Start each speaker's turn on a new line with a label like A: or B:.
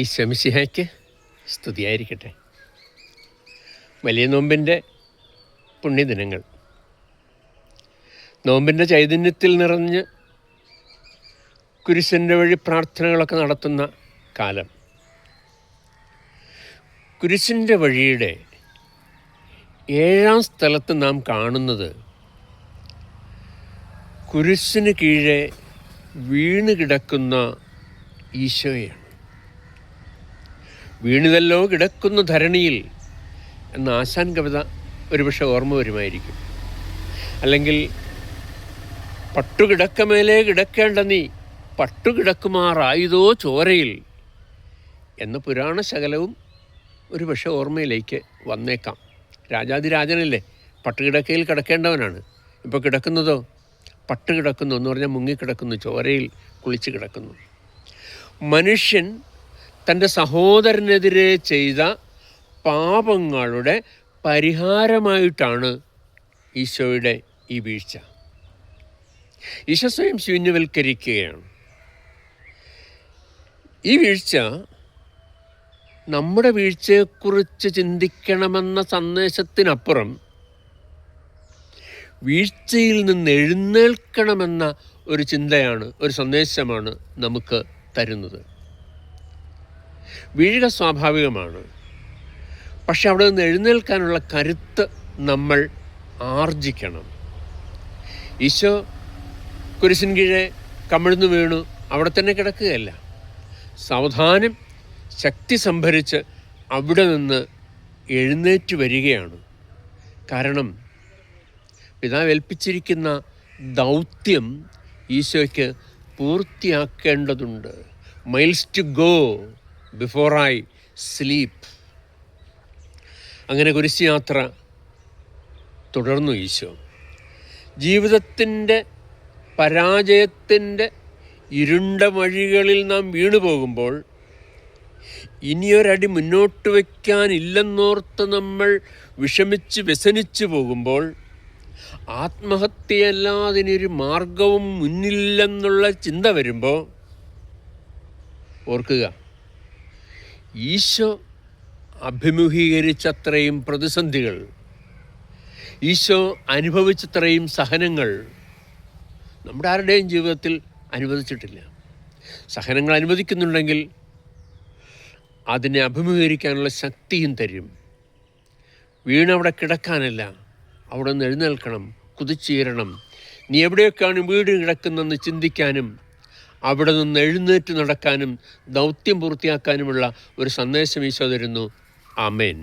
A: ഈശോ മിശിഹായ്ക്ക് സ്തുതിയായിരിക്കട്ടെ. വലിയ നോമ്പിൻ്റെ പുണ്യദിനങ്ങൾ, നോമ്പിൻ്റെ ചൈതന്യത്തിൽ നിറഞ്ഞ് കുരിശിൻ്റെ വഴി പ്രാർത്ഥനകളൊക്കെ നടത്തുന്ന കാലം. കുരിശിൻ്റെ വഴിയുടെ 7-ാം സ്ഥലത്ത് നാം കാണുന്നത് കുരിശിന് കീഴെ വീണ് കിടക്കുന്ന ഈശോയാണ്. വീണിതല്ലോ കിടക്കുന്ന ധരണിയിൽ എന്ന ആശാൻ കവിത ഒരുപക്ഷെ ഓർമ്മ വരുമായിരിക്കും. അല്ലെങ്കിൽ പട്ടുകിടക്കമേലേ കിടക്കേണ്ട നീ പട്ടുകിടക്കുമാറായതോ ചോരയിൽ എന്ന പുരാണ ശകലവും ഒരുപക്ഷെ ഓർമ്മയിലേക്ക് വന്നേക്കാം. രാജാതിരാജനല്ലേ, പട്ടുകിടക്കയിൽ കിടക്കേണ്ടവനാണ്. ഇപ്പോൾ കിടക്കുന്നതോ പട്ടുകിടക്കുന്നു എന്ന് പറഞ്ഞാൽ മുങ്ങിക്കിടക്കുന്നു, ചോരയിൽ കുളിച്ച് കിടക്കുന്നു. മനുഷ്യൻ തൻ്റെ സഹോദരനെതിരെ ചെയ്ത പാപങ്ങളുടെ പരിഹാരമായിട്ടാണ് ഈശോയുടെ ഈ വീഴ്ച. ഈശോ സ്വയം ശൂന്യവൽക്കരിക്കുകയാണ്. ഈ വീഴ്ച നമ്മുടെ വീഴ്ചയെക്കുറിച്ച് ചിന്തിക്കണമെന്ന സന്ദേശത്തിനപ്പുറം വീഴ്ചയിൽ നിന്ന് എഴുന്നേൽക്കണമെന്ന ഒരു ചിന്തയാണ്, ഒരു സന്ദേശമാണ് നമുക്ക് തരുന്നത്. വീഴുക സ്വാഭാവികമാണ്, പക്ഷെ അവിടെ നിന്ന് എഴുന്നേൽക്കാനുള്ള കരുത്ത് നമ്മൾ ആർജിക്കണം. ഈശോ കുരിശിൻ കീഴെ കമിഴ്ന്നു വീണു അവിടെ തന്നെ കിടക്കുകയല്ല. സാവധാനം ശക്തി സംഭരിച്ച് അവിടെ നിന്ന് എഴുന്നേറ്റ് വരികയാണ്. കാരണം പിതാവ് ഏൽപ്പിച്ചിരിക്കുന്ന ദൗത്യം ഈശോയ്ക്ക് പൂർത്തിയാക്കേണ്ടതുണ്ട്. Miles to go before I sleep. അങ്ങനെ കുരിശ് യാത്ര തുടർന്നു ഈശോ. ജീവിതത്തിൻ്റെ പരാജയത്തിൻ്റെ ഇരുണ്ട വഴികളിൽ നാം വീണു പോകുമ്പോൾ, ഇനിയൊരടി മുന്നോട്ട് വയ്ക്കാനില്ലെന്നോർത്ത് നമ്മൾ വിഷമിച്ച് വ്യസനിച്ചു പോകുമ്പോൾ, ആത്മഹത്യയല്ലാതെ ഇനിയൊരു മാർഗവും മുന്നില്ലെന്നുള്ള ചിന്ത വരുമ്പോൾ ഓർക്കുക, ഈശോ അഭിമുഖീകരിച്ചത്രയും പ്രതിസന്ധികൾ, ഈശോ അനുഭവിച്ചത്രയും സഹനങ്ങൾ നമ്മുടെ ആരുടെയും ജീവിതത്തിൽ അനുവദിച്ചിട്ടില്ല. സഹനങ്ങൾ അനുവദിക്കുന്നുണ്ടെങ്കിൽ അതിനെ അഭിമുഖീകരിക്കാനുള്ള ശക്തിയും തരും. വീണവിടെ കിടക്കാനല്ല, അവിടെ നിന്ന് എഴുന്നേൽക്കണം, കുതിച്ചുയരണം. നീ എവിടെയൊക്കെയാണ് വീട് കിടക്കുന്നതെന്ന് ചിന്തിക്കാനും അവിടെ നിന്ന് എഴുന്നേറ്റ് നടക്കാനും ദൗത്യം പൂർത്തിയാക്കാനുമുള്ള ഒരു സന്ദേശം ഈശോ തരുന്നു. ആമേൻ.